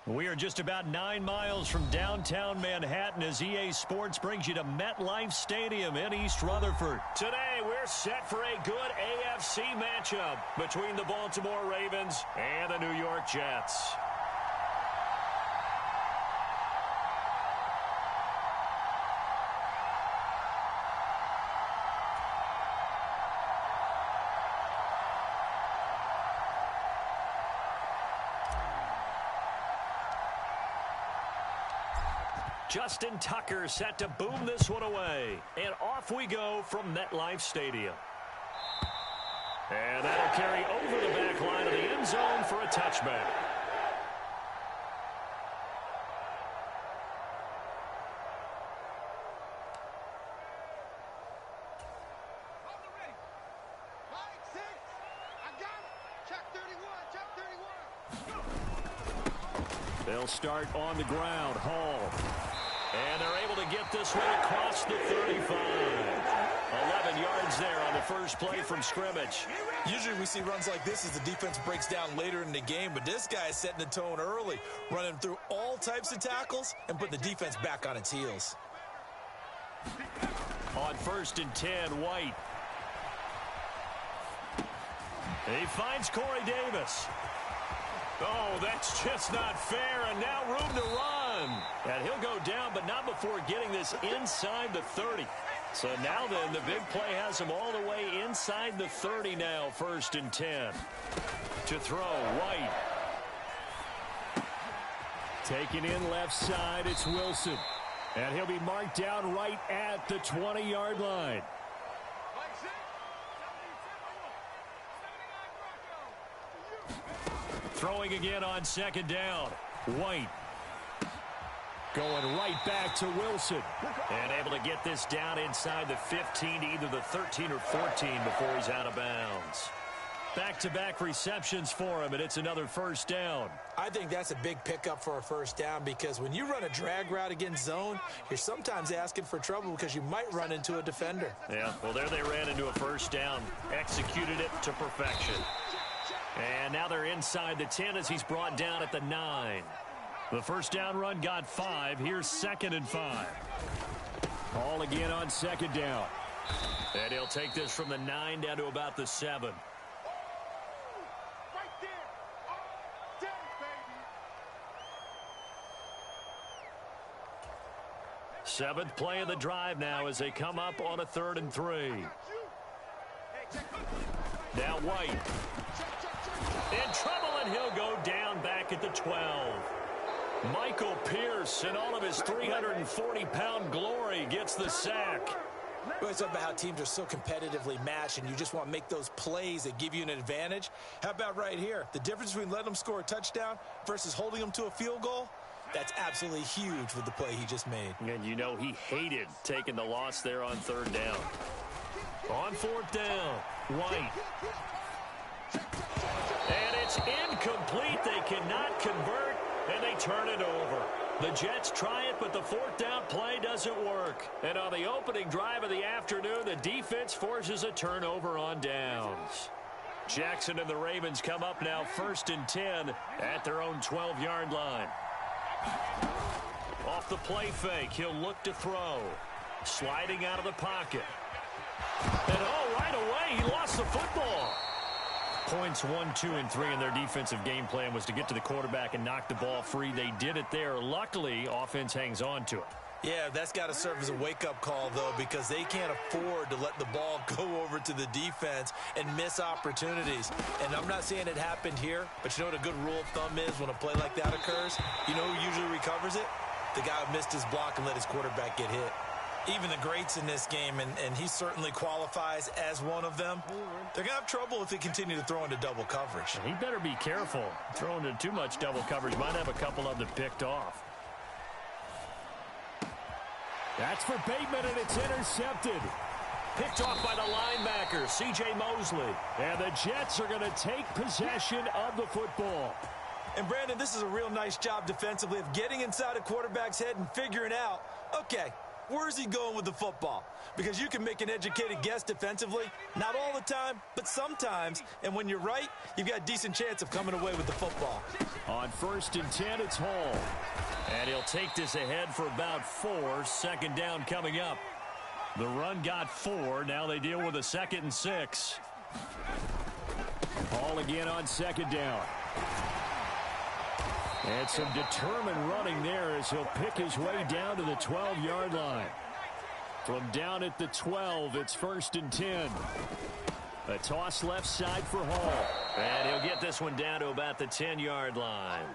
We are just about 9 miles from downtown Manhattan as EA Sports brings you to MetLife Stadium in East Rutherford. Today, we're set for a good AFC matchup between the Baltimore Ravens and the New York Jets. Justin Tucker set to boom this one away. And off we go from MetLife Stadium. And that'll carry over the back line of the end zone for a touchback. They'll start on the ground. Hall. And they're able to get this one across the 35. 11 yards there on the first play from scrimmage. Usually we see runs like this as the defense breaks down later in the game, but this guy is setting the tone early, running through all types of tackles and putting the defense back on its heels. On 1st and 10, White. He finds Corey Davis. Oh, that's just not fair, and now room to run. And he'll go down, but not before getting this inside the 30. So now then, the big play has him all the way inside the 30 now, 1st and 10. To throw, White. Taken in left side, it's Wilson. And he'll be marked down right at the 20-yard line. Throwing again on 2nd down. White. Going right back to Wilson. And able to get this down inside the 15 to either the 13 or 14 before he's out of bounds. Back-to-back receptions for him, and it's another 1st down. I think that's a big pickup for a 1st down because when you run a drag route against zone, you're sometimes asking for trouble because you might run into a defender. Yeah, well, there they ran into a 1st down. Executed it to perfection. And now they're inside the 10 as he's brought down at the 9. The 1st down run got 5. Here's 2nd and 5. All again on 2nd down. And he'll take this from the 9 down to about the 7. Seventh play of the drive now as they come up on a 3rd and 3. Now White. In trouble, and he'll go down back at the 12. Michael Pierce, in all of his 340-pound glory, gets the sack. Well, it's about how teams are so competitively matched, and you just want to make those plays that give you an advantage. How about right here? The difference between letting them score a touchdown versus holding them to a field goal, that's absolutely huge with the play he just made. And you know he hated taking the loss there on 3rd down. On 4th down, White. And it's incomplete. They cannot convert, and they turn it over. The Jets try it, but the 4th down play doesn't work. And on the opening drive of the afternoon, the defense forces a turnover on downs. Jackson and the Ravens come up now 1st and 10 at their own 12-yard line. Off the play fake, he'll look to throw. Sliding out of the pocket. And oh, right away, he lost the football. Points 1, 2, and 3 in their defensive game plan was to get to the quarterback and knock the ball free. They did it there. Luckily, offense hangs on to it. Yeah, that's got to serve as a wake-up call, though, because they can't afford to let the ball go over to the defense and miss opportunities. And I'm not saying it happened here, but you know what a good rule of thumb is when a play like that occurs? You know who usually recovers it? The guy who missed his block and let his quarterback get hit. Even the greats in this game, and he certainly qualifies as one of them, they're going to have trouble if they continue to throw into double coverage. He better be careful. Throwing into too much double coverage might have a couple of them picked off. That's for Bateman, and it's intercepted. Picked off by the linebacker, C.J. Mosley. And the Jets are going to take possession of the football. And, Brandon, this is a real nice job defensively of getting inside a quarterback's head and figuring out, okay, Where's he going with the football? Because you can make an educated guess defensively, not all the time, but sometimes. And when you're right, you've got a decent chance of coming away with the football. On 1st and 10, it's Hall. And he'll take this ahead for about 4. 2nd down coming up. The run got 4. Now they deal with a 2nd and 6. Hall again on 2nd down. And some determined running there as he'll pick his way down to the 12-yard line. From down at the 12, it's 1st and 10. A toss left side for Hall. And he'll get this one down to about the 10-yard line.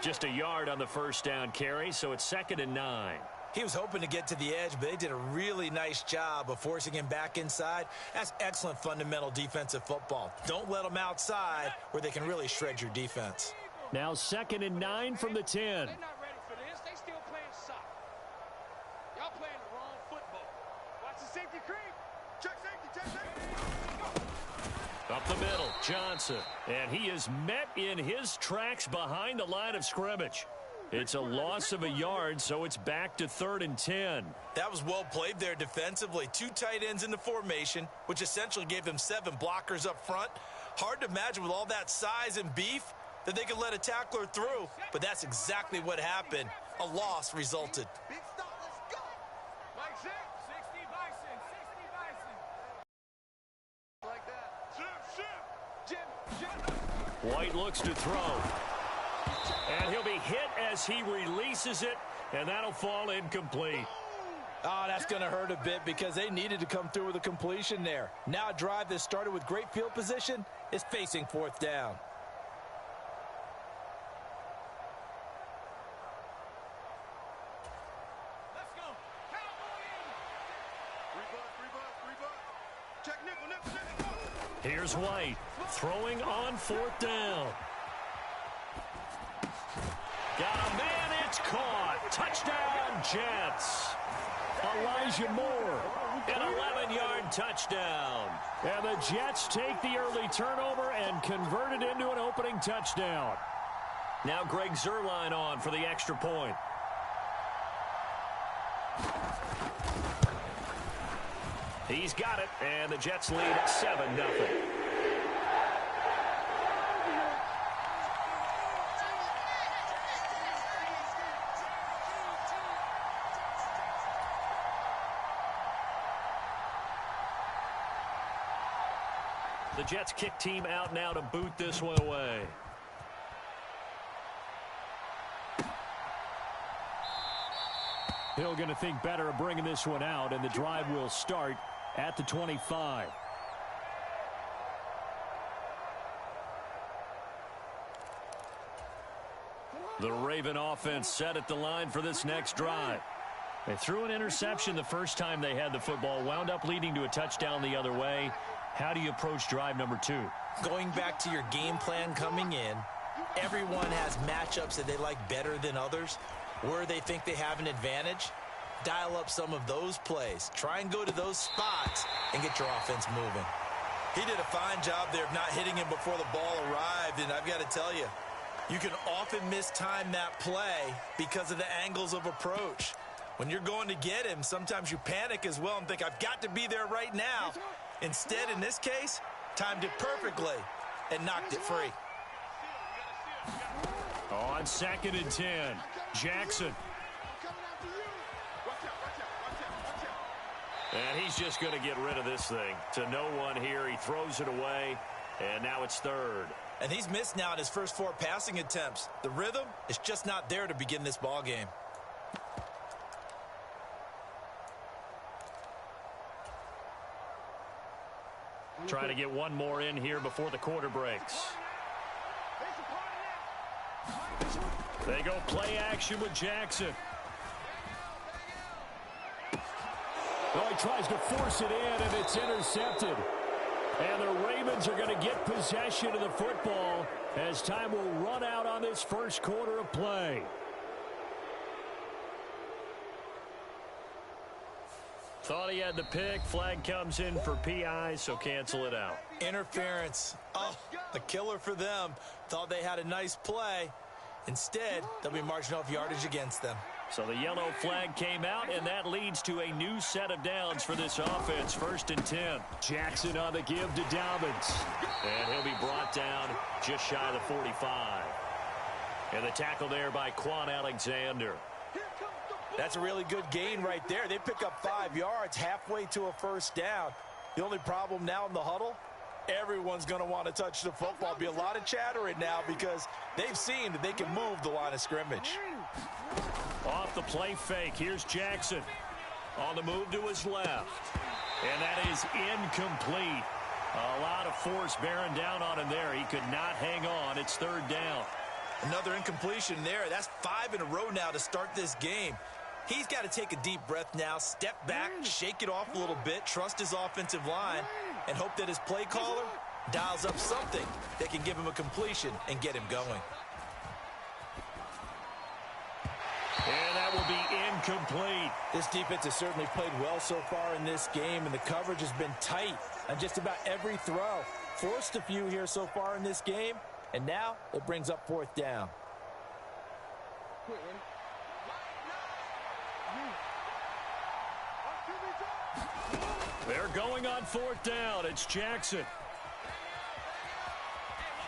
Just a yard on the 1st down carry, so it's 2nd and 9. He was hoping to get to the edge, but they did a really nice job of forcing him back inside. That's excellent fundamental defensive football. Don't let them outside where they can really shred your defense. Now 2nd and 9 from the 10. They're not ready for this. They still playing soccer. Y'all playing the wrong football. Watch the safety creep. Check safety, check safety. Up the middle, Johnson. And he is met in his tracks behind the line of scrimmage. It's a loss of a yard, so it's back to 3rd and 10. That was well played there defensively. 2 tight ends in the formation, which essentially gave them 7 blockers up front. Hard to imagine with all that size and beef that they could let a tackler through, but that's exactly what happened. A loss resulted. Big stop, let's go. Mike 6. 60 Bison, 60 Bison. Like that. Jim. White looks to throw. And he'll be hit as he releases it, and that'll fall incomplete. Oh, that's going to hurt a bit because they needed to come through with a completion there. Now a drive that started with great field position is facing 4th down. Here's White throwing on 4th down. Got a man, it's caught. Touchdown, Jets. Elijah Moore, an 11-yard touchdown. And the Jets take the early turnover and convert it into an opening touchdown. Now Greg Zuerlein on for the extra point. He's got it, and the Jets lead 7-0. The Jets kick team out now to boot this one away. Hill going to think better of bringing this one out, and the drive will start at the 25. The Raven offense set at the line for this next drive. They threw an interception the first time they had the football, wound up leading to a touchdown the other way. How do you approach drive number 2? Going back to your game plan coming in, everyone has matchups that they like better than others. Where they think they have an advantage, dial up some of those plays. Try and go to those spots and get your offense moving. He did a fine job there of not hitting him before the ball arrived, and I've got to tell you, you can often mistime that play because of the angles of approach. When you're going to get him, sometimes you panic as well and think, I've got to be there right now. Instead, in this case, timed it perfectly and knocked it free. On 2nd and 10, Jackson. And he's just going to get rid of this thing. To no one here, he throws it away, and now it's 3rd. And he's missed now in his first 4 passing attempts. The rhythm is just not there to begin this ball game. Try to get one more in here before the quarter breaks. They go play action with Jackson. Oh, he tries to force it in, and it's intercepted. And the Ravens are going to get possession of the football as time will run out on this first quarter of play. Thought he had the pick. Flag comes in for PI, so cancel it out. Interference. Oh, a killer for them. Thought they had a nice play. Instead, they'll be marching off yardage against them. So the yellow flag came out, and that leads to a new set of downs for this offense. 1st and 10. Jackson on the give to Dobbins. And he'll be brought down just shy of the 45. And the tackle there by Quan Alexander. That's a really good gain right there. They pick up 5 yards halfway to a 1st down. The only problem now in the huddle, everyone's going to want to touch the football. Be a lot of chattering now because they've seen that they can move the line of scrimmage. Off the play fake, here's Jackson. On the move to his left. And that is incomplete. A lot of force bearing down on him there. He could not hang on. It's 3rd down. Another incompletion there. That's 5 in a row now to start this game. He's got to take a deep breath now, step back, shake it off a little bit, trust his offensive line, and hope that his play caller dials up something that can give him a completion and get him going. And that will be incomplete. This defense has certainly played well so far in this game, and the coverage has been tight on just about every throw. Forced a few here so far in this game, and now it brings up 4th down. They're going on 4th down. It's Jackson.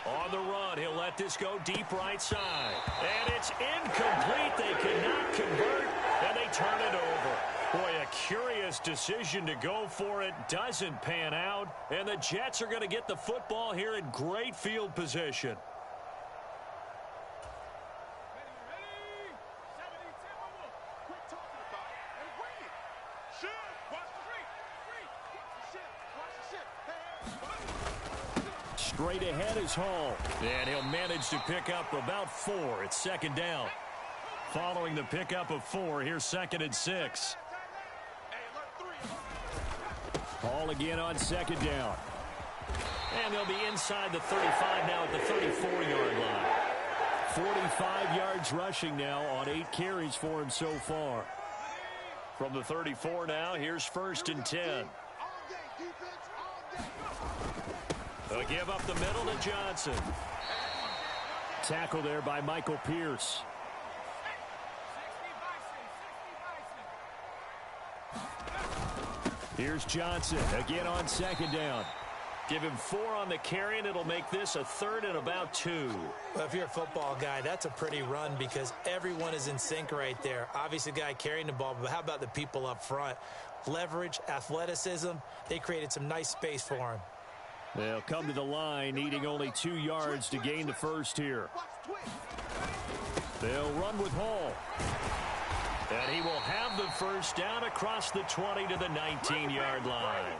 On the run, he'll let this go deep right side. And it's incomplete. They cannot convert, and they turn it over. Boy, a curious decision to go for it. Doesn't pan out, and the Jets are going to get the football here in great field position. Straight ahead is Hall. And he'll manage to pick up about 4. It's 2nd down. Following the pickup of 4, here's 2nd and 6. Hall again on 2nd down. And they'll be inside the 35 now at the 34-yard line. 45 yards rushing now on 8 carries for him so far. From the 34 now, here's 1st and 10. They'll give up the middle to Johnson. Tackle there by Michael Pierce. Here's Johnson again on 2nd down. Give him 4 on the carry, and it'll make this a 3rd and about 2. Well, if you're a football guy, that's a pretty run because everyone is in sync right there. Obviously, the guy carrying the ball, but how about the people up front? Leverage, athleticism, they created some nice space for him. They'll come to the line, needing only 2 yards to gain the 1st here. They'll run with Hall. And he will have the 1st down across the 20 to the 19-yard line.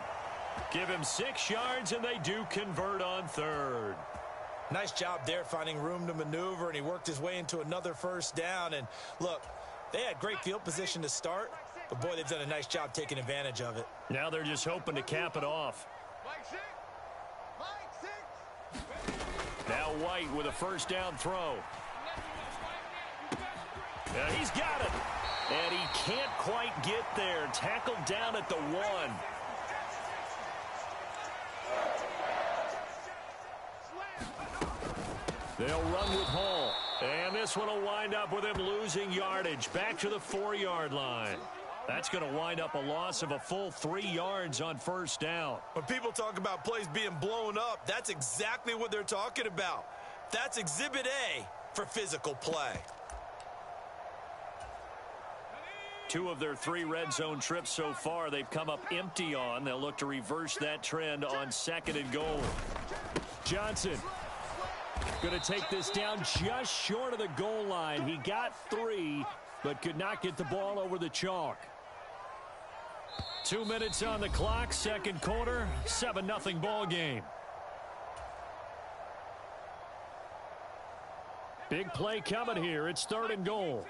Give him 6 yards, and they do convert on 3rd. Nice job there finding room to maneuver, and he worked his way into another 1st down. And look, they had great field position to start, but boy, they've done a nice job taking advantage of it. Now they're just hoping to cap it off. Now White with a 1st down throw. And he's got it. And he can't quite get there. Tackled down at the 1. They'll run with Hall. And this one will wind up with him losing yardage. Back to the 4-yard line. That's going to wind up a loss of a full 3 yards on 1st down. When people talk about plays being blown up, that's exactly what they're talking about. That's Exhibit A for physical play. 2 of their 3 red zone trips so far, they've come up empty on. They'll look to reverse that trend on 2nd and goal. Johnson going to take this down just short of the goal line. He got 3, but could not get the ball over the chalk. 2 minutes on the clock, 2nd quarter, 7-0 ball game. Big play coming here. It's 3rd and goal.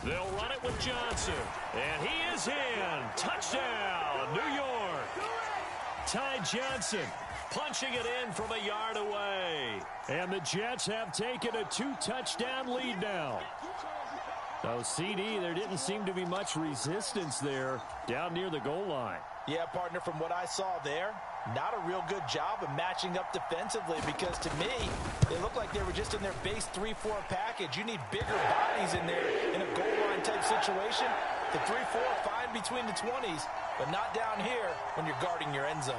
They'll run it with Johnson. And he is in. Touchdown, New York. Ty Johnson punching it in from a yard away. And the Jets have taken a 2-touchdown lead now. So, CD, there didn't seem to be much resistance there down near the goal line. Yeah, partner, from what I saw there, Not a real good job of matching up defensively because, to me, they look like they were just in their base 3-4 package. You need bigger bodies in there in a goal line type situation. The 3-4, fine between the 20s, but not down here when you're guarding your end zone.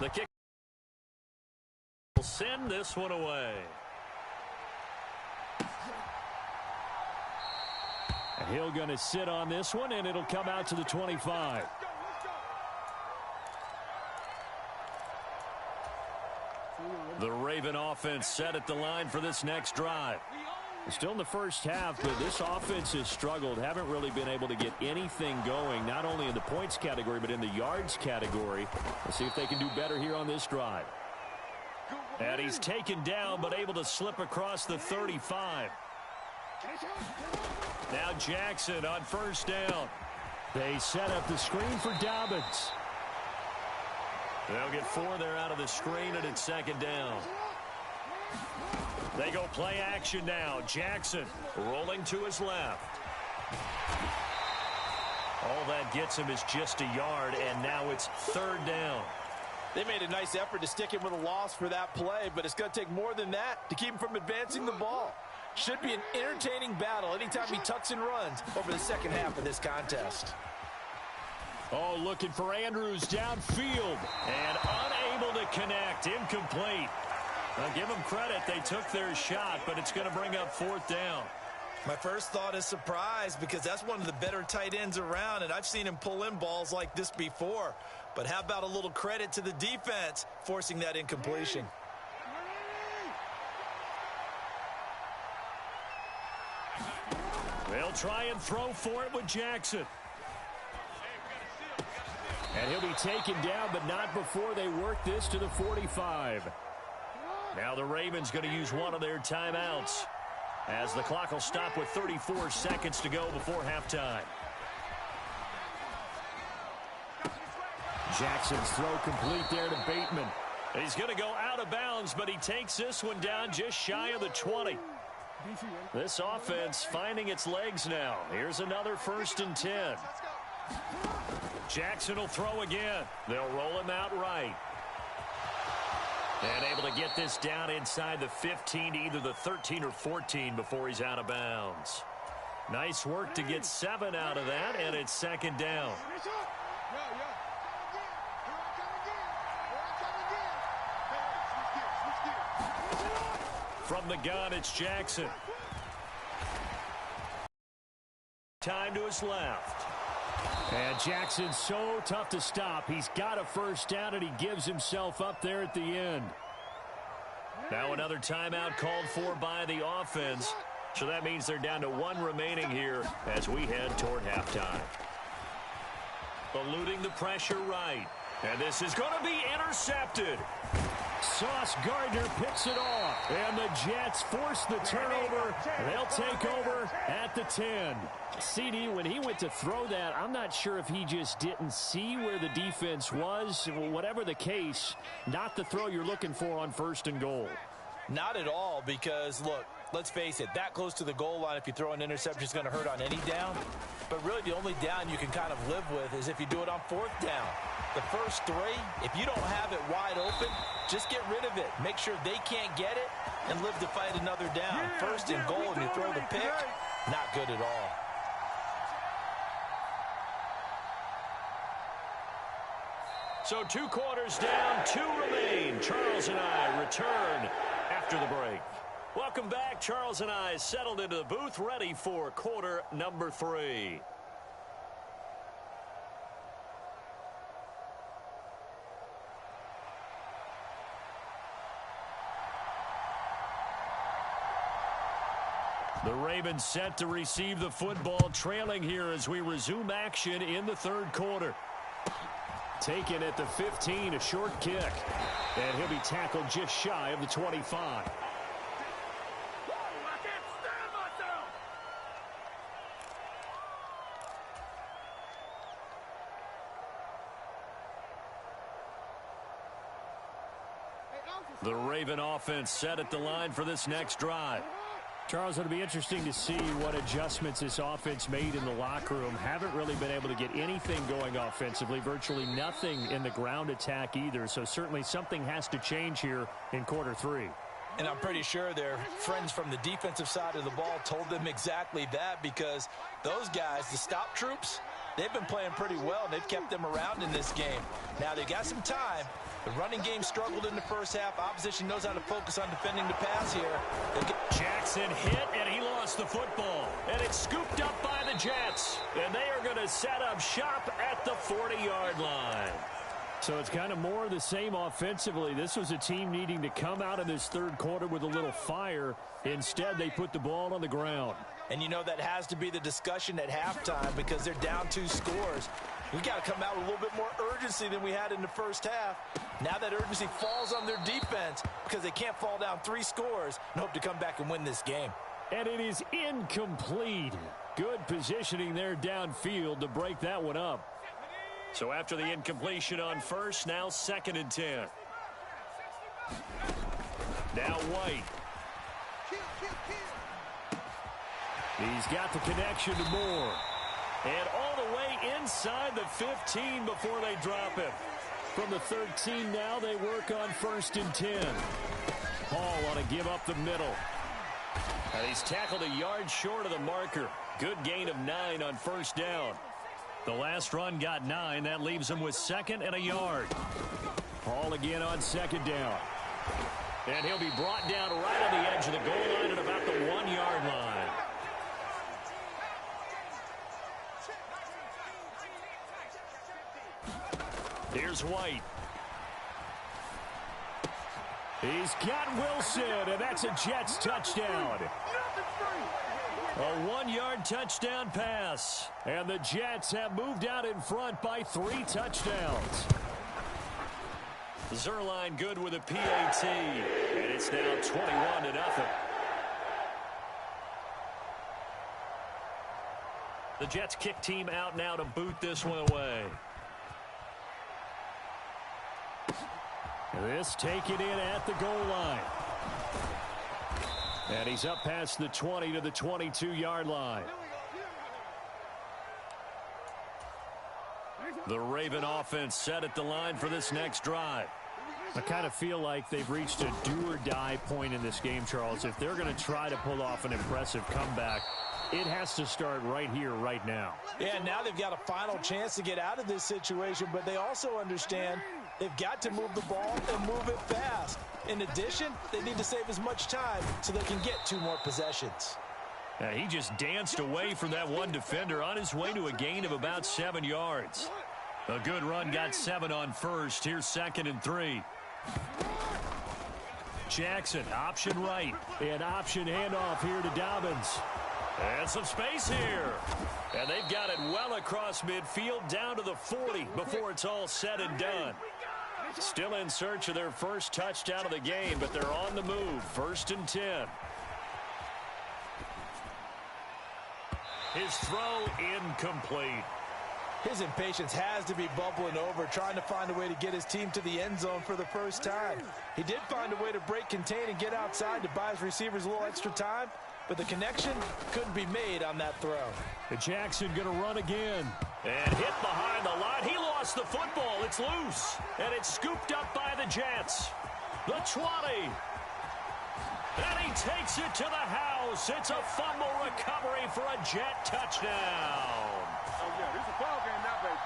The kick will send this one away. And he'll going to sit on this one, and it'll come out to the 25. The Raven offense set at the line for this next drive. Still in the first half, but this offense has struggled. Haven't really been able to get anything going, not only in the points category, but in the yards category. Let's see if they can do better here on this drive. And he's taken down, but able to slip across the 35. Now Jackson on first down. They set up the screen for Dobbins. They'll get 4 there out of the screen, and it's second down. They go play action now. Jackson rolling to his left. All that gets him is just a yard, and now it's third down. They made a nice effort to stick him with a loss for that play, but it's going to take more than that to keep him from advancing the ball. Should be an entertaining battle anytime he tucks and runs over the second half of this contest. Oh, looking for Andrews downfield, and unable to connect. Incomplete. I'll give them credit. They took their shot, but it's going to bring up fourth down. My first thought is surprise because that's one of the better tight ends around, and I've seen him pull in balls like this before. But how about a little credit to the defense forcing that incompletion? They'll try and throw for it with Jackson. And he'll be taken down, but not before they work this to the 45. Now the Ravens going to use one of their timeouts as the clock will stop with 34 seconds to go before halftime. Jackson's throw complete there to Bateman. He's going to go out of bounds, but he takes this one down just shy of the 20. This offense finding its legs now. Here's another 1st and 10. Jackson will throw again. They'll roll him out right. And able to get this down inside the 15 to either the 13 or 14 before he's out of bounds. Nice work to get 7 out of that, and it's second down. From the gun, it's Jackson. Time to his left. And Jackson's so tough to stop. He's got a first down, and he gives himself up there at the end. Now another timeout called for by the offense. So that means they're down to 1 remaining here as we head toward halftime. Eluding the pressure right. And this is going to be intercepted. Sauce Gardner picks it off. And the Jets force the turnover. They'll take over at the 10. CD, when he went to throw that, I'm not sure if he just didn't see where the defense was. Whatever the case, not the throw you're looking for on 1st and goal. Not at all, because, look, let's face it, that close to the goal line, if you throw an interception, is going to hurt on any down. But really, the only down you can kind of live with is if you do it on 4th down. The first 3, if you don't have it wide open, just get rid of it. Make sure they can't get it and live to fight another down. 1st and goal, and you throw the pick, not good at all. So 2 quarters down, 2 remain. Charles and I return after the break. Welcome back. Charles and I settled into the booth, ready for quarter number 3. The Ravens set to receive the football, trailing here as we resume action in the 3rd quarter. Taken at the 15, a short kick. And he'll be tackled just shy of the 25. The Raven offense set at the line for this next drive. Charles, it'll be interesting to see what adjustments this offense made in the locker room. Haven't really been able to get anything going offensively, virtually nothing in the ground attack either. So certainly something has to change here in quarter three. And I'm pretty sure their friends from the defensive side of the ball told them exactly that, because those guys, the stop troops, they've been playing pretty well, and they've kept them around in this game. Now, they got some time. The running game struggled in the first half. Opposition knows how to focus on defending the pass here. Jackson hit, and he lost the football. And it's scooped up by the Jets. And they are going to set up shop at the 40-yard line. So it's kind of more of the same offensively. This was a team needing to come out of this third quarter with a little fire. Instead, they put the ball on the ground. And you know that has to be the discussion at halftime, because they're down 2 scores. We got to come out with a little bit more urgency than we had in the first half. Now that urgency falls on their defense, because they can't fall down 3 scores and hope to come back and win this game. And it is incomplete. Good positioning there downfield to break that one up. So after the incompletion on first, now 2nd and 10. Now White. He's got the connection to Moore. And all the way inside the 15 before they drop him. From the 13 now, they work on 1st and 10. Hall on a give up the middle. And he's tackled a yard short of the marker. Good gain of 9 on 1st down. The last run got 9. That leaves him with 2nd and a yard. Hall again on 2nd down. And he'll be brought down right on the edge of the goal line at about the 1-yard line. Here's White. He's got Wilson, and that's a Jets touchdown. A 1-yard touchdown pass. And the Jets have moved out in front by 3 touchdowns. Zerline good with a PAT. And it's now 21-0. The Jets kick team out now to boot this one away. This taken in at the goal line. And he's up past the 20 to the 22-yard line. The Raven offense set at the line for this next drive. I kind of feel like they've reached a do-or-die point in this game, Charles. If they're going to try to pull off an impressive comeback, it has to start right here, right now. Yeah, now they've got a final chance to get out of this situation, but they also understand they've got to move the ball and move it fast. In addition, they need to save as much time so they can get 2 more possessions. He just danced away from that one defender on his way to a gain of about 7 yards. A good run got 7 on first. Here's 2nd and 3. Jackson, option right. And option handoff here to Dobbins. And some space here. And they've got it well across midfield down to the 40 before it's all said and done. Still in search of their first touchdown of the game, but they're on the move. 1st and 10. His throw incomplete. His impatience has to be bubbling over, trying to find a way to get his team to the end zone for the first time. He did find a way to break contain and get outside to buy his receivers a little extra time, but the connection couldn't be made on that throw. Jackson going to run again. And hit behind the line. He lost the football. It's loose. And it's scooped up by the Jets. The 20. And he takes it to the house. It's a fumble recovery for a Jet touchdown. Oh, yeah, this is a ball game now, baby.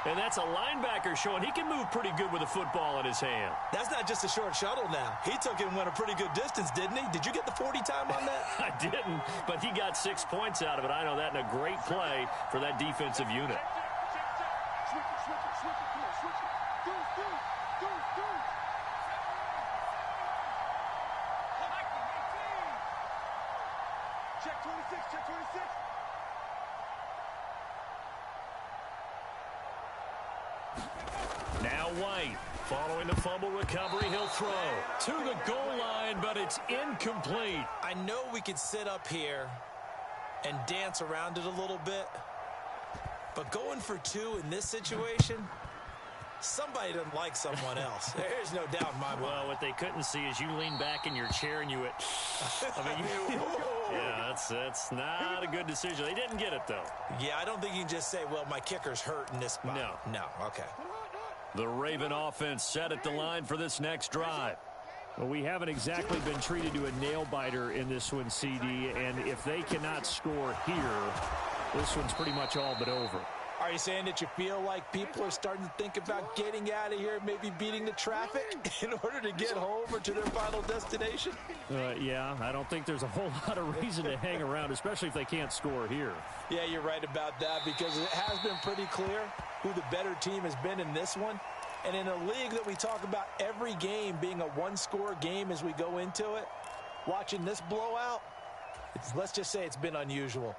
And that's a linebacker showing he can move pretty good with a football in his hand. That's not just a short shuttle now. He took it and went a pretty good distance, didn't he? Did you get the 40 time on that? I didn't, but he got 6 points out of it. I know that, and a great play for that defensive unit. Switch it, come on, switch it. Do. Check 26. Now White, following the fumble recovery, he'll throw to the goal line, but it's incomplete. I know we could sit up here and dance around it a little bit, but going for 2 in this situation, Somebody doesn't like someone else. There's no doubt in my mind. Well, what they couldn't see is you lean back in your chair and you went, yeah, that's not a good decision. They didn't get it, though. Yeah, I don't think you can just say, well, my kicker's hurt in this spot. No. Okay. The Raven offense set at the line for this next drive. Well, we haven't exactly been treated to a nail-biter in this one, CD, and if they cannot score here, this one's pretty much all but over. Are you saying that you feel like people are starting to think about getting out of here, maybe beating the traffic in order to get home or to their final destination? Yeah, I don't think there's a whole lot of reason to hang around, especially if they can't score here. Yeah, you're right about that because it has been pretty clear who the better team has been in this one. And in a league that we talk about every game being a one-score game as we go into it, watching this blowout, let's just say it's been unusual.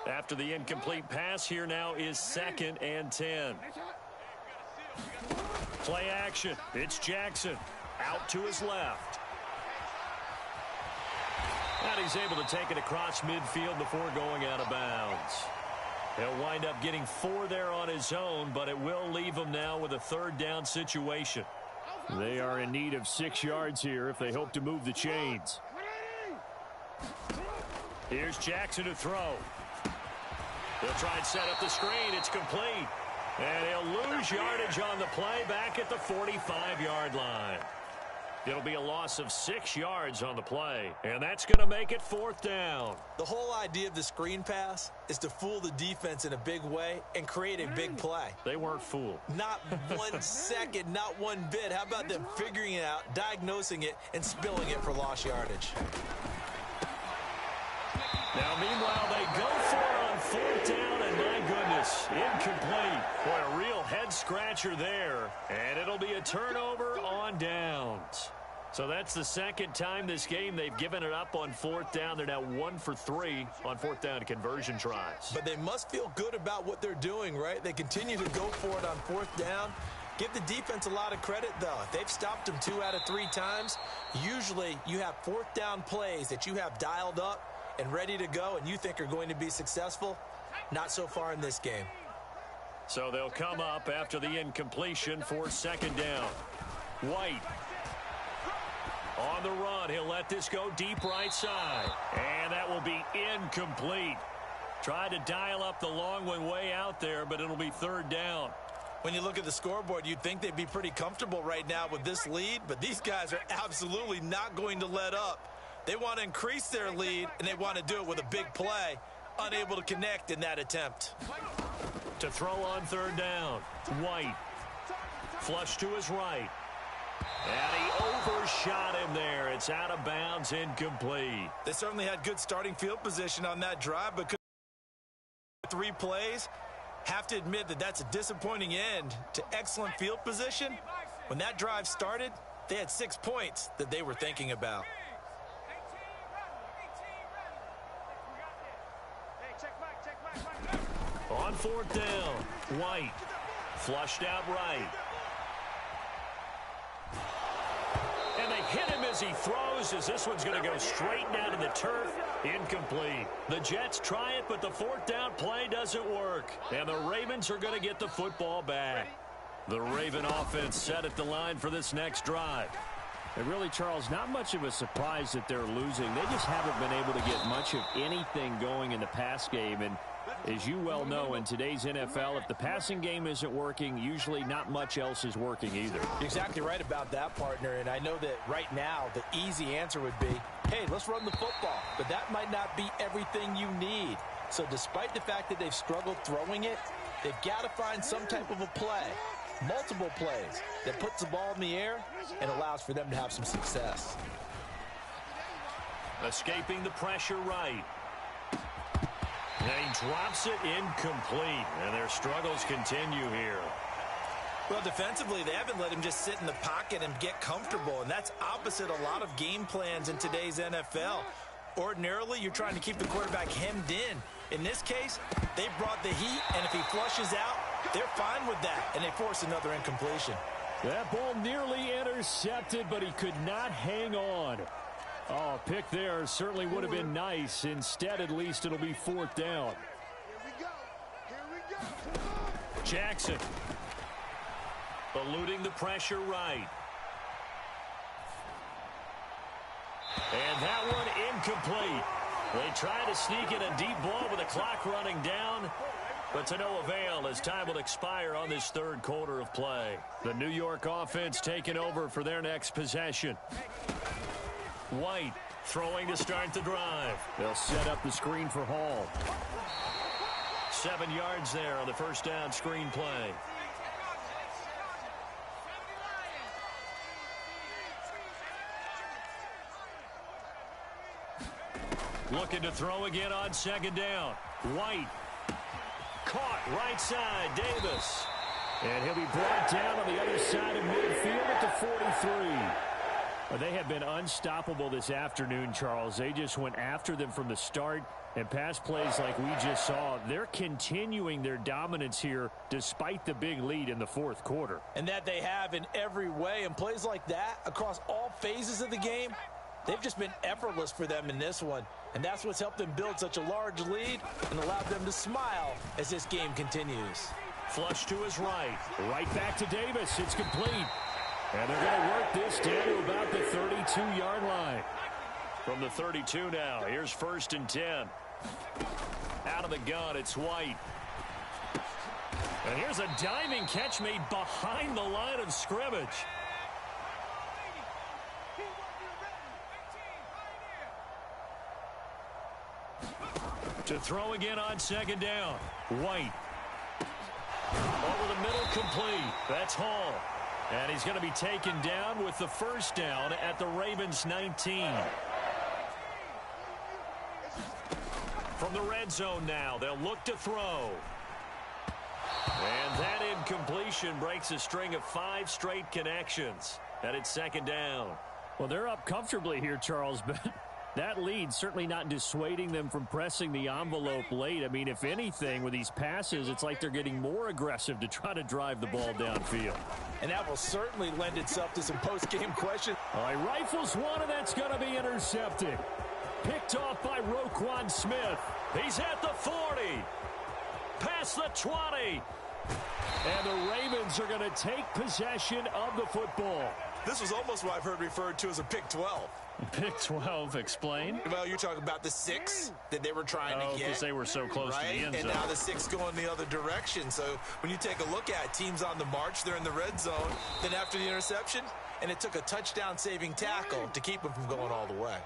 After the incomplete pass, here now is 2nd and 10. Play action. It's Jackson out to his left. And he's able to take it across midfield before going out of bounds. He'll wind up getting 4 there on his own, but it will leave him now with a 3rd down situation. They are in need of 6 yards here if they hope to move the chains. Here's Jackson to throw. He'll try and set up the screen. It's complete. And he'll lose yardage on the play back at the 45-yard line. It'll be a loss of 6 yards on the play, and that's going to make it 4th down. The whole idea of the screen pass is to fool the defense in a big way and create a big play. They weren't fooled. Not 1 second, not one bit. How about them figuring it out, diagnosing it, and spilling it for lost yardage? Now, meanwhile, they go for it on 4th down, and my goodness, incomplete. Boy, a real head-scratcher there, and it'll be a turnover on downs. So that's the 2nd time this game they've given it up on 4th down. They're now 1 for 3 on 4th down conversion tries. But they must feel good about what they're doing, right? They continue to go for it on 4th down. Give the defense a lot of credit, though. If they've stopped them 2 out of 3 times, usually you have 4th down plays that you have dialed up and ready to go and you think are going to be successful. Not so far in this game. So they'll come up after the incompletion for 2nd down. White on the run. He'll let this go deep right side. And that will be incomplete. Tried to dial up the long one way out there, but it'll be 3rd down. When you look at the scoreboard, you'd think they'd be pretty comfortable right now with this lead, but these guys are absolutely not going to let up. They want to increase their lead, and they want to do it with a big play. Unable to connect in that attempt. To throw on 3rd down. White. Flush to his right. And he overshot him there. It's out of bounds, incomplete. They certainly had good starting field position on that drive, but 3 plays. Have to admit that that's a disappointing end to excellent field position. When that drive started, they had 6 points that they were thinking about. On 4th down, White flushed out right. And they hit him as he throws, as this one's going to go straight down to the turf. Incomplete. The Jets try it, but the 4th down play doesn't work. And the Ravens are going to get the football back. The Raven offense set at the line for this next drive. And really, Charles, not much of a surprise that they're losing. They just haven't been able to get much of anything going in the pass game. And as you well know, in today's NFL, if the passing game isn't working, usually not much else is working either. You're exactly right about that, partner. And I know that right now the easy answer would be, hey, let's run the football. But that might not be everything you need. So despite the fact that they've struggled throwing it, they've got to find some type of a play, multiple plays, that puts the ball in the air and allows for them to have some success. Escaping the pressure right. And he drops it incomplete. And their struggles continue here. Well, defensively, they haven't let him just sit in the pocket and get comfortable. And that's opposite a lot of game plans in today's NFL. Ordinarily, you're trying to keep the quarterback hemmed in. In this case, they brought the heat, and if he flushes out, they're fine with that, and they force another incompletion. That ball nearly intercepted, but he could not hang on. Oh, a pick there certainly would have been nice. Instead, at least, it'll be 4th down. Jackson. Eluding the pressure right. And that one incomplete. They try to sneak in a deep ball with the clock running down, but to no avail as time will expire on this third quarter of play. The New York offense taking over for their next possession. White throwing to start the drive. They'll set up the screen for Hall. 7 yards there on the first down screen play. Looking to throw again on second down. White. Caught right side. Davis. And he'll be brought down on the other side of midfield at the 43. They have been unstoppable this afternoon, Charles. They just went after them from the start. And pass plays like we just saw, they're continuing their dominance here despite the big lead in the fourth quarter. And that they have in every way. And plays like that across all phases of the game, they've just been effortless for them in this one. And that's what's helped them build such a large lead and allowed them to smile as this game continues. Flush to his right. Right back to Davis. It's complete. And they're going to work this down to about the 32-yard line. From the 32 now, here's 1st and 10. Out of the gun, it's White. And here's a diving catch made behind the line of scrimmage. To throw again on second down. White. Over the middle, complete. That's Hall. And he's going to be taken down with the first down at the Ravens 19. From the red zone now, they'll look to throw. And that incompletion breaks a string of 5 straight connections. And it's second down. Well, they're up comfortably here, Charles, but that lead certainly not dissuading them from pressing the envelope late. I mean, if anything, with these passes, it's like they're getting more aggressive to try to drive the ball downfield. And that will certainly lend itself to some post-game questions. All right, rifles one, and that's going to be intercepted. Picked off by Roquan Smith. He's at the 40. Past the 20. And the Ravens are going to take possession of the football. This was almost what I've heard referred to as a pick 12. Pick 12, explain. Well, you're talking about the 6 that they were trying to get. Because they were so close to the end zone. And now the 6 going the other direction. So when you take a look at teams on the march, they're in the red zone. Then after the interception, and it took a touchdown-saving tackle to keep them from going all the way.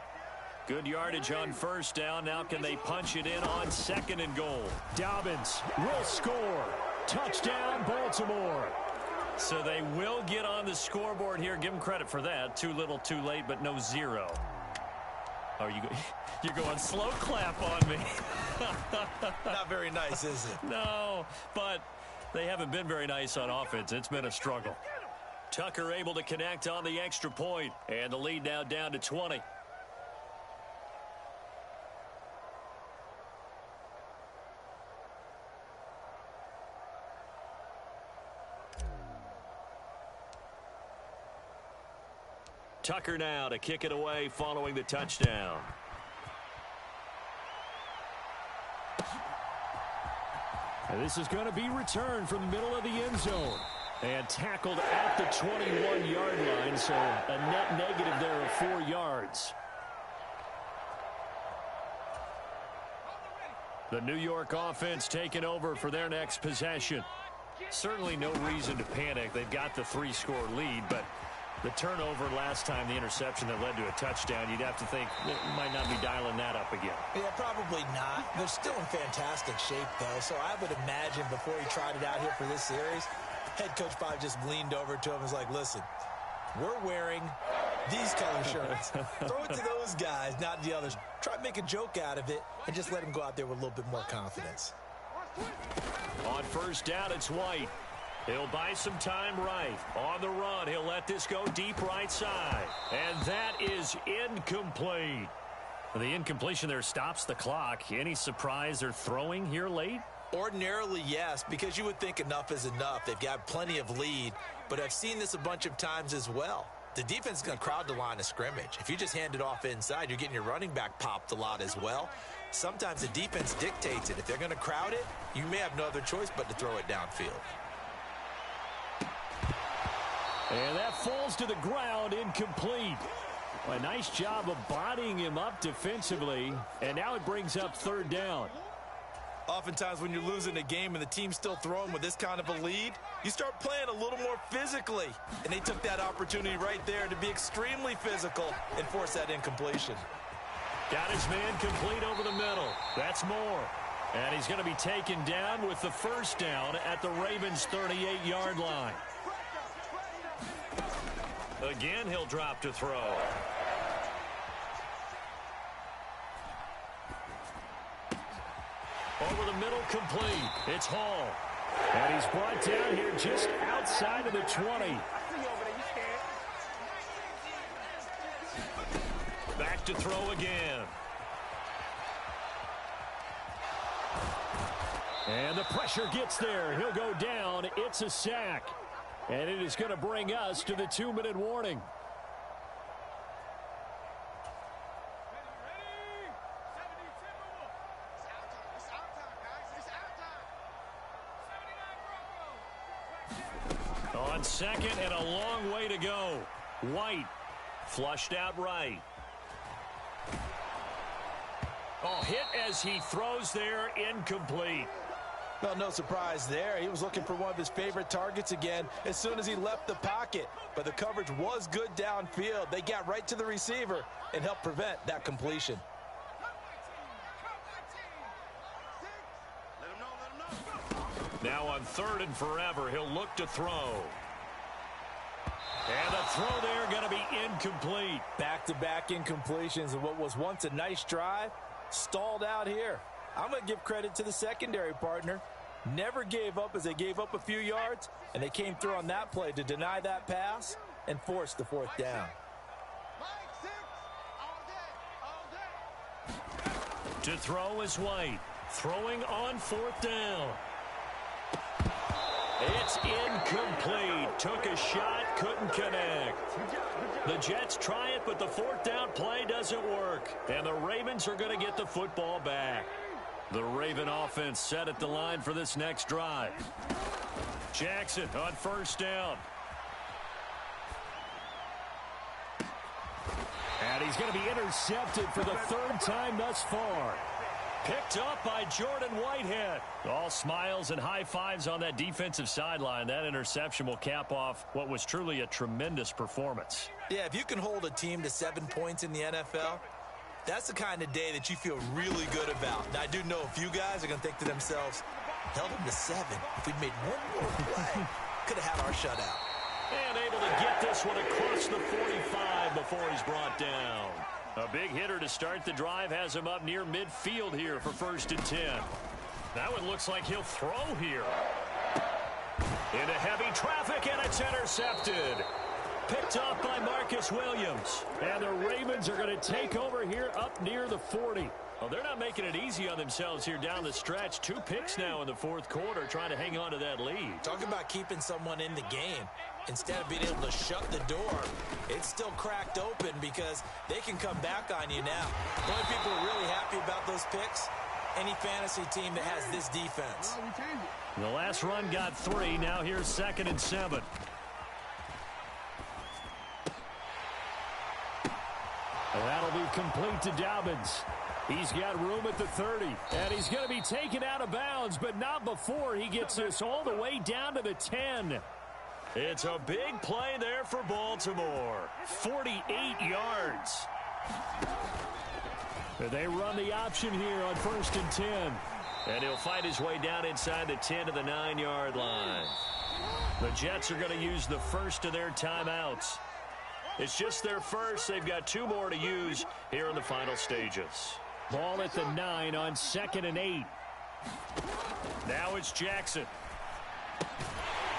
Good yardage on first down. Now can they punch it in on second and goal? Dobbins will score. Touchdown, Baltimore. So they will get on the scoreboard here. Give them credit for that. Too little, too late, but no 0. Oh, you're going slow clap on me. Not very nice, is it? No, but they haven't been very nice on offense. It's been a struggle. Tucker able to connect on the extra point, and the lead now down to 20. Tucker now to kick it away following the touchdown. And this is going to be returned from the middle of the end zone. And tackled at the 21-yard line, so a net negative there of 4 yards. The New York offense taking over for their next possession. Certainly no reason to panic. They've got the 3-score lead, but the turnover last time, the interception that led to a touchdown, you'd have to think it might not be dialing that up again. Yeah, probably not. They're still in fantastic shape, though, so I would imagine before he tried it out here for this series, head coach probably just leaned over to him and was like, listen, we're wearing these color shirts. Throw it to those guys, not the others. Try to make a joke out of it and just let him go out there with a little bit more confidence. On first down, it's White. He'll buy some time right. On the run, he'll let this go deep right side. And that is incomplete. The incompletion there stops the clock. Any surprise they're throwing here late? Ordinarily, yes, because you would think enough is enough. They've got plenty of lead, but I've seen this a bunch of times as well. The defense is going to crowd the line of scrimmage. If you just hand it off inside, you're getting your running back popped a lot as well. Sometimes the defense dictates it. If they're going to crowd it, you may have no other choice but to throw it downfield. And that falls to the ground, incomplete. A nice job of bodying him up defensively, and now it brings up third down. Oftentimes when you're losing a game and the team's still throwing with this kind of a lead, you start playing a little more physically. And they took that opportunity right there to be extremely physical and force that incompletion. Got his man complete over the middle. That's more. And he's going to be taken down with the first down at the Ravens' 38-yard line. Again, he'll drop to throw. Over the middle, complete. It's Hall. And he's brought down here just outside of the 20. Back to throw again. And the pressure gets there. He'll go down. It's a sack. And it is going to bring us to the 2-minute warning. On second and a long way to go. White flushed out right. Oh, hit as he throws there, incomplete. Well, no surprise there. He was looking for one of his favorite targets again as soon as he left the pocket. But the coverage was good downfield. They got right to the receiver and helped prevent that completion. Now on third and forever, he'll look to throw. And the throw there going to be incomplete. Back-to-back incompletions of what was once a nice drive, stalled out here. I'm going to give credit to the secondary partner. Never gave up as they gave up a few yards, and they came through on that play to deny that pass and force the fourth down. To throw is White. Throwing on fourth down. It's incomplete. Took a shot, couldn't connect. The Jets try it, but the fourth down play doesn't work. And the Ravens are going to get the football back. The Raven offense set at the line for this next drive. Jackson on first down. And he's going to be intercepted for the third time thus far. Picked up by Jordan Whitehead. All smiles and high fives on that defensive sideline. That interception will cap off what was truly a tremendous performance. Yeah, if you can hold a team to 7 points in the NFL, that's the kind of day that you feel really good about. Now, I do know a few guys are going to think to themselves, held them to 7. If we'd made one more play, could have had our shutout. And able to get this one across the 45 before he's brought down. A big hitter to start the drive has him up near midfield here for 1st and 10. That one looks like he'll throw here. Into heavy traffic, and it's intercepted. Picked up by Marcus Williams. And the Ravens are going to take over here up near the 40. Well, they're not making it easy on themselves here down the stretch. 2 picks now in the fourth quarter, trying to hang on to that lead. Talk about keeping someone in the game. Instead of being able to shut the door, it's still cracked open because they can come back on you now. The only people who are really happy about those picks, any fantasy team that has this defense. The last run got 3. Now here's 2nd and 7. Well, that'll be complete to Dobbins. He's got room at the 30. And he's going to be taken out of bounds, but not before he gets this all the way down to the 10. It's a big play there for Baltimore. 48 yards. They run the option here on 1st and 10. And he'll fight his way down inside the 10 to the 9-yard line. The Jets are going to use the first of their timeouts. It's just their first. They've got 2 more to use here in the final stages. Ball at the 9 on 2nd and 8. Now it's Jackson.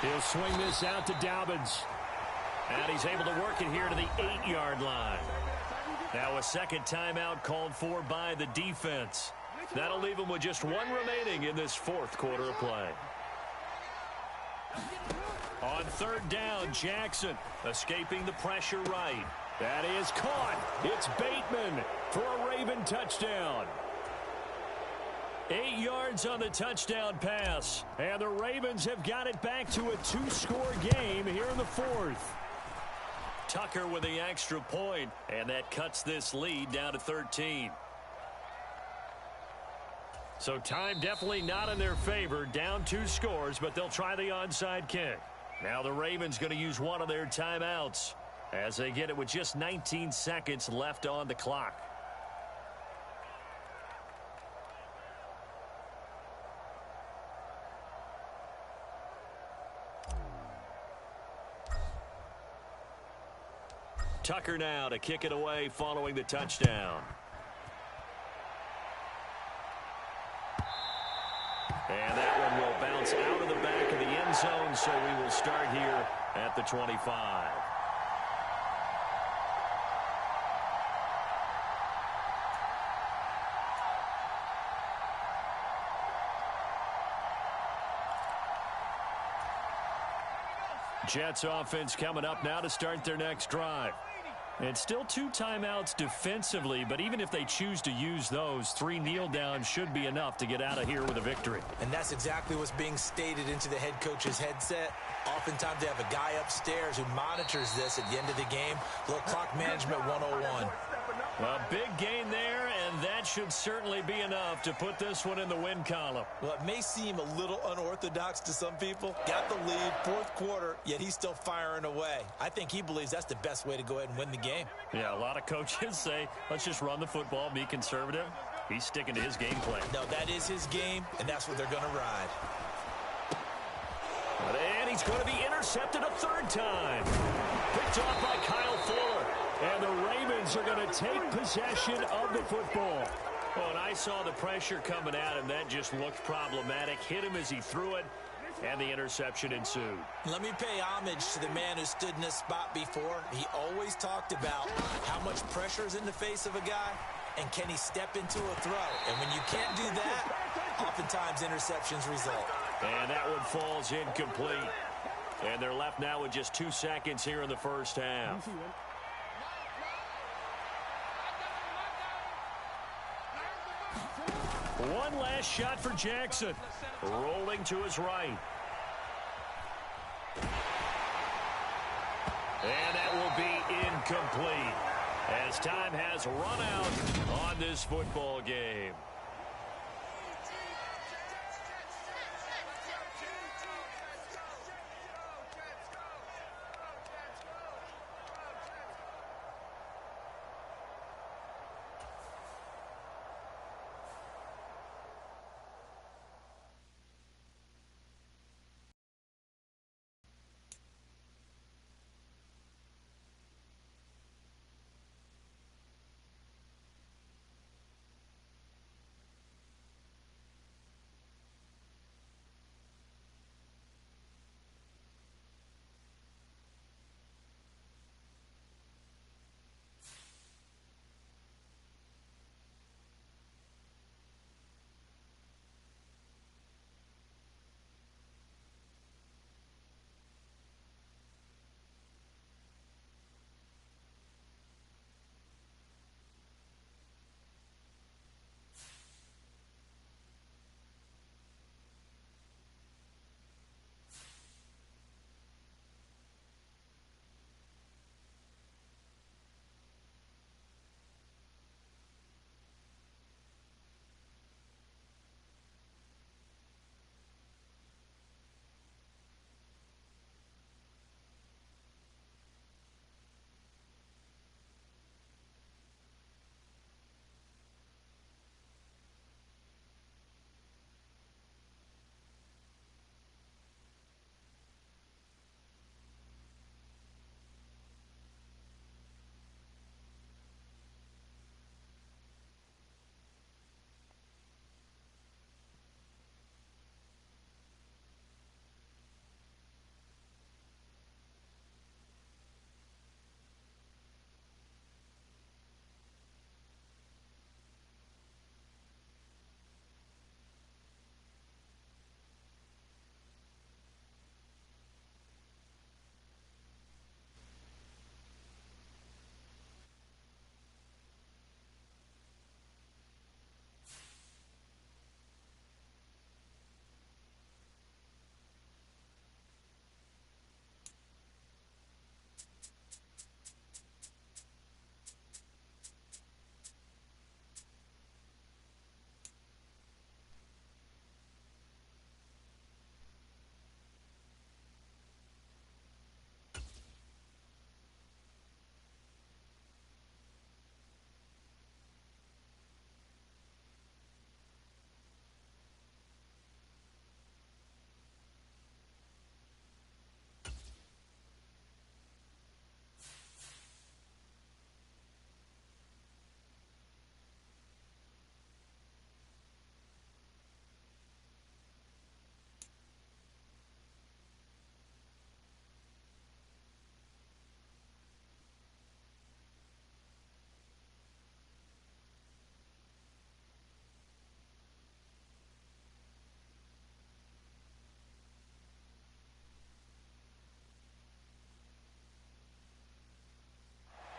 He'll swing this out to Dobbins. And he's able to work it here to the 8-yard line. Now a second timeout called for by the defense. That'll leave him with just 1 remaining in this fourth quarter of play. On 3rd down, Jackson escaping the pressure right. That is caught. It's Bateman for a Raven touchdown. 8 yards on the touchdown pass. And the Ravens have got it back to a 2-score game here in the fourth. Tucker with the extra point, and that cuts this lead down to 13. So time definitely not in their favor. Down 2 scores, but they'll try the onside kick. Now the Ravens going to use one of their timeouts as they get it with just 19 seconds left on the clock. Tucker now to kick it away following the touchdown. And that one will bounce out of the back of the end zone, so we will start here at the 25. Jets offense coming up now to start their next drive. It's still 2 timeouts defensively, but even if they choose to use those, 3 kneel downs should be enough to get out of here with a victory. And that's exactly what's being stated into the head coach's headset. Oftentimes they have a guy upstairs who monitors this at the end of the game. A little clock management 101. A big gain there, and that should certainly be enough to put this one in the win column. Well, it may seem a little unorthodox to some people. Got the lead, 4th quarter, yet he's still firing away. I think he believes that's the best way to go ahead and win the game. Yeah, a lot of coaches say, let's just run the football, be conservative. He's sticking to his game plan. No, that is his game, and that's what they're going to ride. And he's going to be intercepted a 3rd time. Picked off by Kyle Fuller. And the Ravens are going to take possession of the football. Oh, and I saw the pressure coming at him. That just looked problematic. Hit him as he threw it, and the interception ensued. Let me pay homage to the man who stood in this spot before. He always talked about how much pressure is in the face of a guy, and can he step into a throw. And when you can't do that, oftentimes interceptions result. And that one falls incomplete. And they're left now with just 2 seconds here in the first half. One last shot for Jackson. Rolling to his right. And that will be incomplete as time has run out on this football game.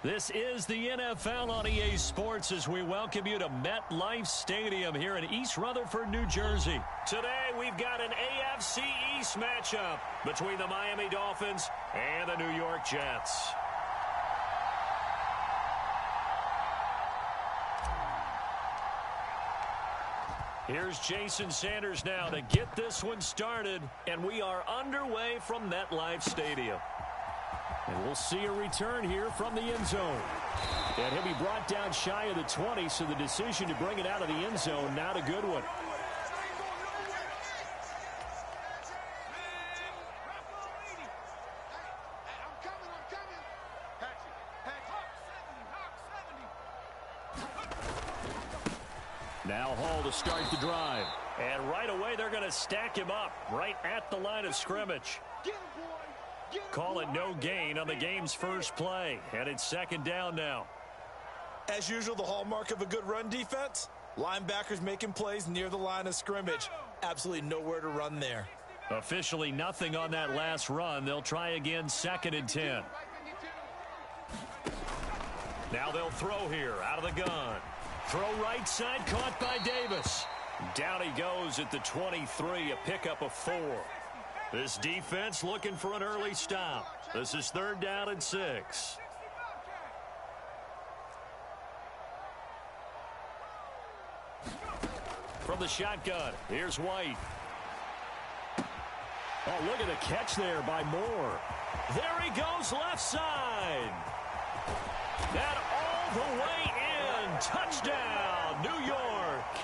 This is the NFL on EA Sports as we welcome you to MetLife Stadium here in East Rutherford, New Jersey. Today, we've got an AFC East matchup between the Miami Dolphins and the New York Jets. Here's Jason Sanders now to get this one started, and we are underway from MetLife Stadium. And we'll see a return here from the end zone. And he'll be brought down shy of the 20, so the decision to bring it out of the end zone, not a good one. Now Hall to start the drive. And right away, they're going to stack him up right at the line of scrimmage. Call it no gain on the game's first play. And it's second down now. As usual, the hallmark of a good run defense, linebackers making plays near the line of scrimmage. Absolutely nowhere to run there. Officially nothing on that last run. They'll try again, 2nd and 10. Now they'll throw here out of the gun. Throw right side, caught by Davis. Down he goes at the 23, a pickup of 4. This defense looking for an early stop. This is 3rd down and 6. From the shotgun, here's White. Oh, look at the catch there by Moore. There he goes, left side. That all the way in. Touchdown, New York.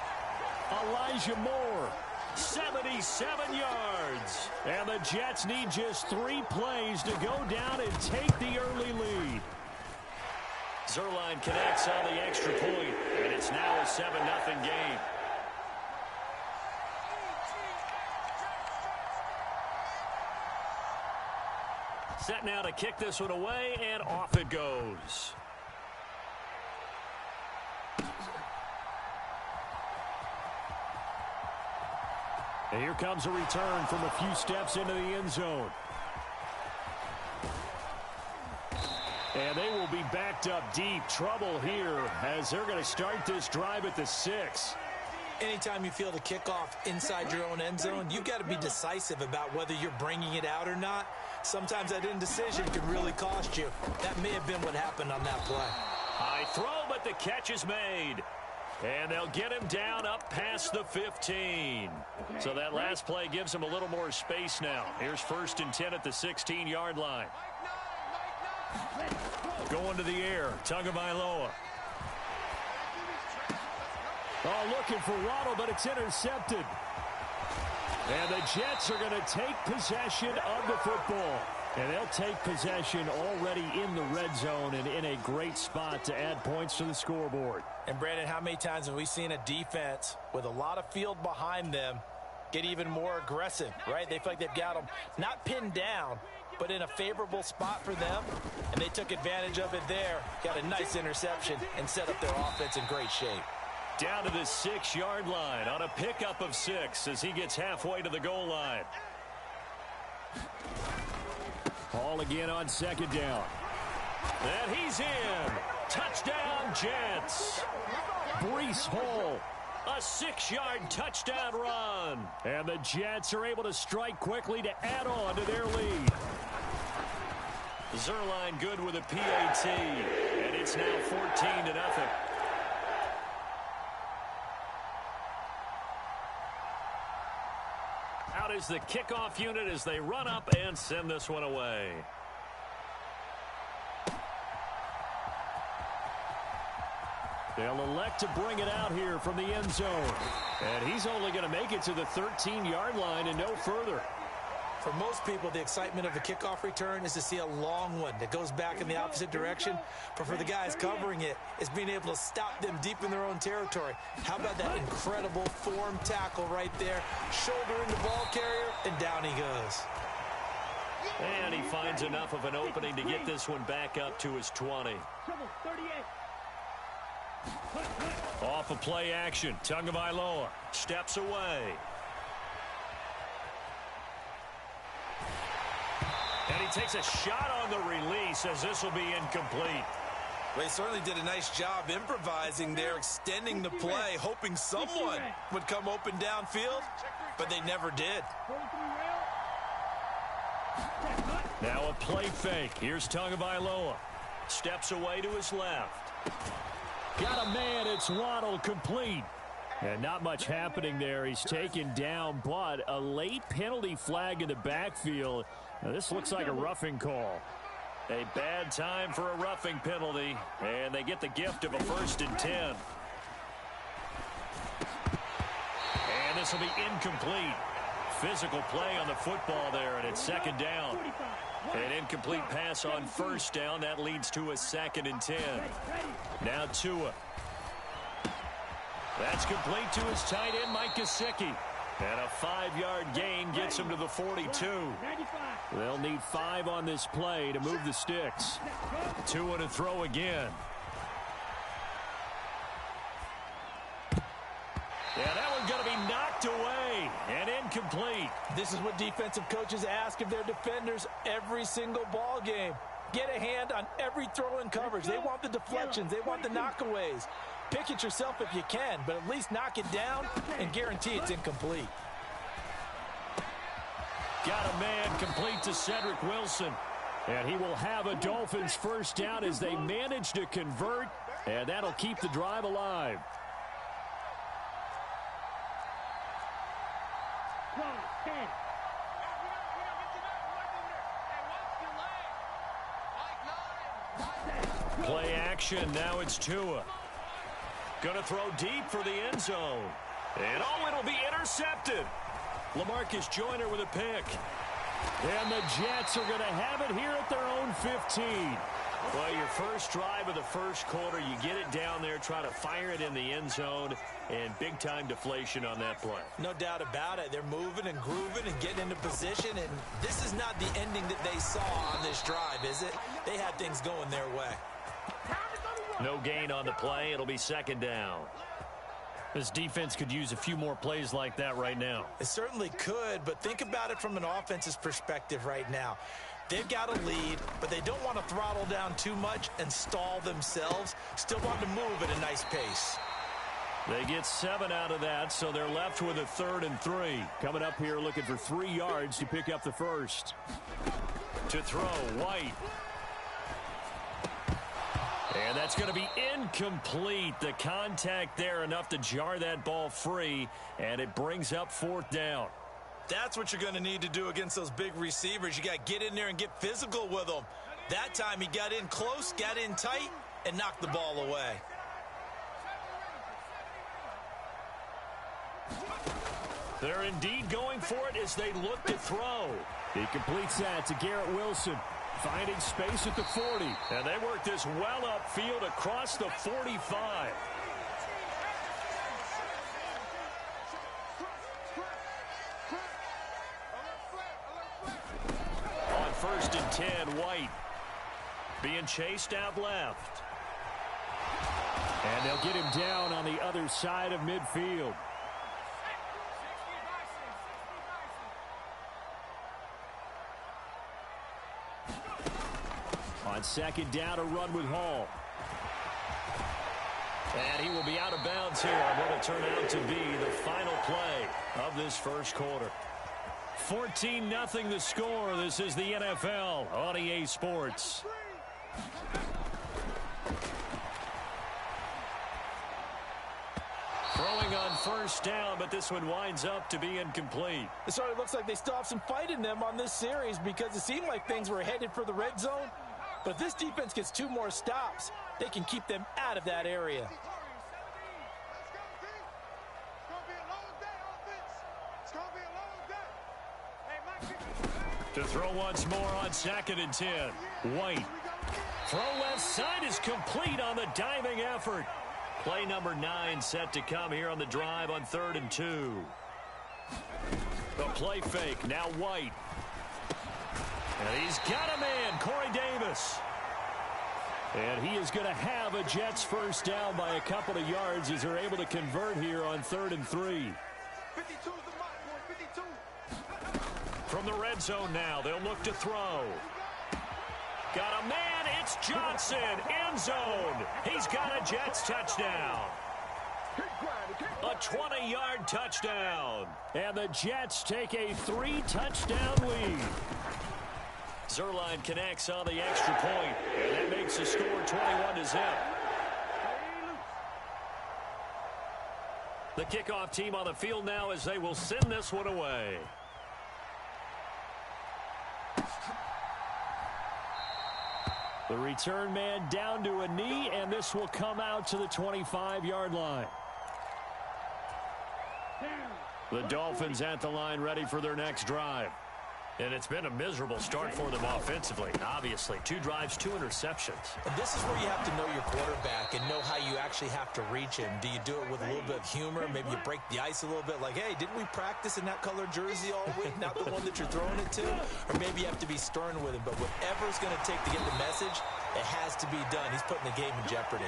Elijah Moore. 77 yards. And the Jets need just 3 plays to go down and take the early lead. Zerline connects on the extra point, and it's now a 7-0 game. Set now to kick this one away, and off it goes. And here comes a return from a few steps into the end zone. And they will be backed up deep. Trouble here as they're going to start this drive at the 6. Anytime you feel the kickoff inside your own end zone, you've got to be decisive about whether you're bringing it out or not. Sometimes that indecision can really cost you. That may have been what happened on that play. High throw, but the catch is made. And they'll get him down up past the 15. So that last play gives him a little more space now. Here's 1st and 10 at the 16-yard line. Going to the air, Tagovailoa. Oh, looking for Waddle, but it's intercepted. And the Jets are going to take possession of the football. And they'll take possession already in the red zone and in a great spot to add points to the scoreboard. And, Brandon, how many times have we seen a defense with a lot of field behind them get even more aggressive, right? They feel like they've got them not pinned down, but in a favorable spot for them, and they took advantage of it there, got a nice interception, and set up their offense in great shape. Down to the 6-yard line on a pickup of 6 as he gets halfway to the goal line. Hall again on 2nd down. And he's in. Touchdown, Jets. Breece Hall, a 6-yard touchdown run. And the Jets are able to strike quickly to add on to their lead. Zerline good with a PAT. And it's now 14-0. Out is the kickoff unit as they run up and send this one away. They'll elect to bring it out here from the end zone. And he's only going to make it to the 13-yard line and no further. For most people, the excitement of a kickoff return is to see a long one that goes back in the opposite direction. But for the guys covering it, it's being able to stop them deep in their own territory. How about that incredible form tackle right there? Shoulder in the ball carrier, and down he goes. And he finds enough of an opening to get this one back up to his 20. Off of play action, Tagovailoa steps away. And he takes a shot on the release as this will be incomplete. Well, he certainly did a nice job improvising there, extending the play, hoping someone would come open downfield, but they never did. Now a play fake. Here's Tagovailoa. Steps away to his left. Got a man. It's Waddle, complete. And not much happening there. He's taken down, but a late penalty flag in the backfield. Now, this looks like a roughing call. A bad time for a roughing penalty, and they get the gift of a 1st and 10. And this will be incomplete. Physical play on the football there, and it's 2nd down. An incomplete pass on 1st down. That leads to a 2nd and 10. Now Tua. That's complete to his tight end, Mike Gesicki. And a 5-yard gain gets him to the 42. They'll need 5 on this play to move the sticks. Tua to throw again. Yeah, that one's going to be knocked away and incomplete. This is what defensive coaches ask of their defenders every single ball game. Get a hand on every throw in coverage. They want the deflections. They want the knockaways. Pick it yourself if you can, but at least knock it down and guarantee it's incomplete. Got a man, complete to Cedric Wilson. And he will have a Dolphins 1st down as they manage to convert, and that'll keep the drive alive. Play action, now it's Tua. Gonna throw deep for the end zone. And it'll be intercepted. LaMarcus Joyner with a pick. And the Jets are gonna have it here at their own 15. Well, your first drive of the first quarter, you get it down there, try to fire it in the end zone, and big-time deflation on that play. No doubt about it. They're moving and grooving and getting into position, and this is not the ending that they saw on this drive, is it? They had things going their way. No gain on the play. It'll be 2nd down. This defense could use a few more plays like that right now. It certainly could, but think about it from an offense's perspective right now. They've got a lead, but they don't want to throttle down too much and stall themselves. Still want to move at a nice pace. They get 7 out of that, so they're left with a 3rd and 3. Coming up here looking for 3 yards to pick up the 1st. To throw, White. And that's going to be incomplete. The contact there enough to jar that ball free, and it brings up 4th down. That's what you're going to need to do against those big receivers. You got to get in there and get physical with them. That time he got in close, got in tight, and knocked the ball away. They're indeed going for it as they look to throw. He completes that to Garrett Wilson. Finding space at the 40. And they work this well upfield across the 45. On 1st and 10, White. Being chased out left. And they'll get him down on the other side of midfield. On 2nd down, a run with Hall. And he will be out of bounds here on what will turn out to be the final play of this first quarter. 14-0 the score. This is the NFL on EA Sports. Throwing on 1st down, but this one winds up to be incomplete. It sort of looks like they still have some fight in them on this series because it seemed like things were headed for the red zone. But if this defense gets 2 more stops, they can keep them out of that area. To throw once more on 2nd and 10. White. Throw left side is complete on the diving effort. Play number 9 set to come here on the drive on 3rd and 2. The play fake, now White. And he's got a man, Corey Davis. And he is going to have a Jets 1st down by a couple of yards as they're able to convert here on 3rd and 3. 52 is the mark, boy, 52. From the red zone now, they'll look to throw. Got a man. It's Johnson. End zone. He's got a Jets touchdown. A 20-yard touchdown. And the Jets take a 3-touchdown lead. Zerline connects on the extra point, and that makes the score 21-0. The kickoff team on the field now as they will send this one away. The return man down to a knee, and this will come out to the 25-yard line. The Dolphins at the line ready for their next drive. And it's been a miserable start for them offensively. Obviously, 2 drives, 2 interceptions. And this is where you have to know your quarterback and know how you actually have to reach him. Do you do it with a little bit of humor? Maybe you break the ice a little bit like, hey, didn't we practice in that colored jersey all week? Not the one that you're throwing it to? Or maybe you have to be stern with him. But whatever it's going to take to get the message, it has to be done. He's putting the game in jeopardy.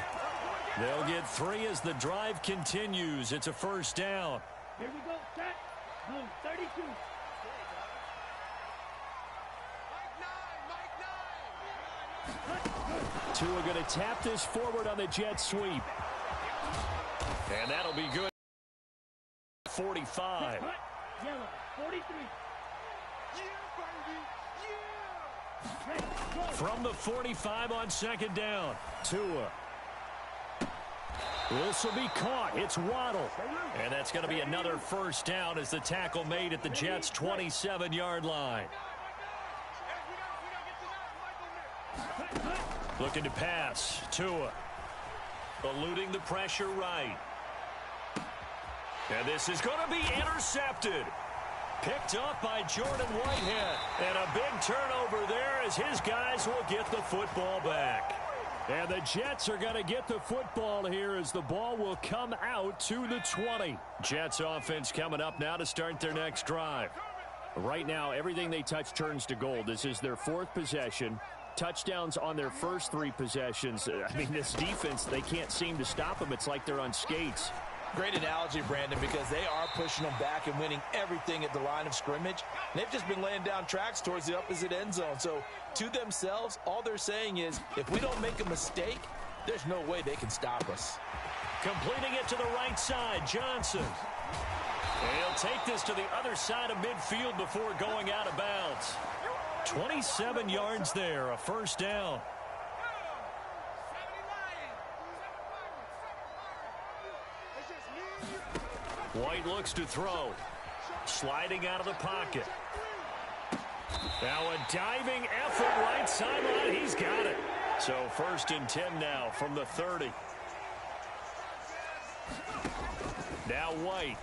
They'll get 3 as the drive continues. It's a first down. Here we go. Set. Move. 32. Tua going to tap this forward on the jet sweep. And that'll be good. 45. Yellow. 43. From the 45 on second down. Tua. This will be caught. It's Waddle. And that's going to be another first down as the tackle made at the Jets' 27-yard line. Looking to pass. Tua. Eluding the pressure right. And this is going to be intercepted. Picked up by Jordan Whitehead. And a big turnover there as his guys will get the football back. And the Jets are going to get the football here as the ball will come out to the 20. Jets offense coming up now to start their next drive. Right now, everything they touch turns to gold. This is their 4th possession. Touchdowns on their first 3 possessions. I mean, this defense, they can't seem to stop them. It's like they're on skates. Great analogy, Brandon, because they are pushing them back and winning everything at the line of scrimmage. They've just been laying down tracks towards the opposite end zone. So, to themselves, all they're saying is, if we don't make a mistake, there's no way they can stop us. Completing it to the right side, Johnson. And he'll take this to the other side of midfield before going out of bounds. 27 yards there, a first down. White looks to throw. Sliding out of the pocket. Now a diving effort right sideline. He's got it. So 1st and 10 now from the 30. Now White.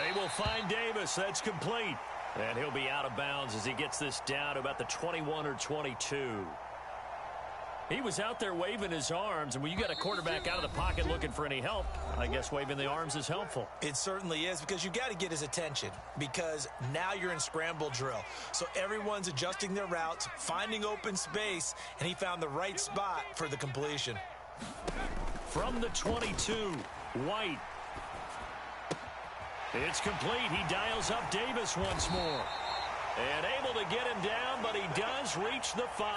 He will find Davis. That's complete. And he'll be out of bounds as he gets this down to about the 21 or 22. He was out there waving his arms, and when you got a quarterback out of the pocket looking for any help, I guess waving the arms is helpful. It certainly is, because you got to get his attention, because now you're in scramble drill. So everyone's adjusting their routes, finding open space, and he found the right spot for the completion. From the 22, White. It's complete. He dials up Davis once more. And able to get him down, but he does reach the 5.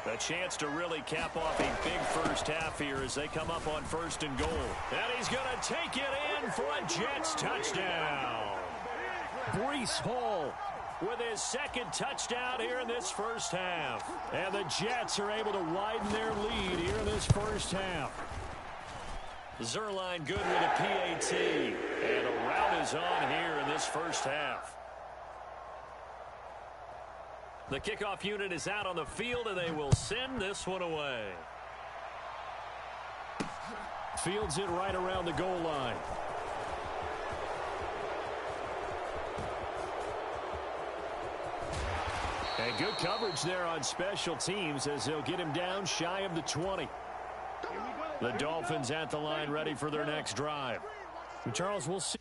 A chance to really cap off a big first half here as they come up on 1st and goal. And he's going to take it in for a Jets touchdown. Breece Hall with his 2nd touchdown here in this first half. And the Jets are able to widen their lead here in this first half. Zerline good with a PAT. And a rout is on here in this first half. The kickoff unit is out on the field, and they will send this one away. Fields it right around the goal line. And good coverage there on special teams as they'll get him down shy of the 20. The Dolphins at the line ready for their next drive. And Charles, we'll see.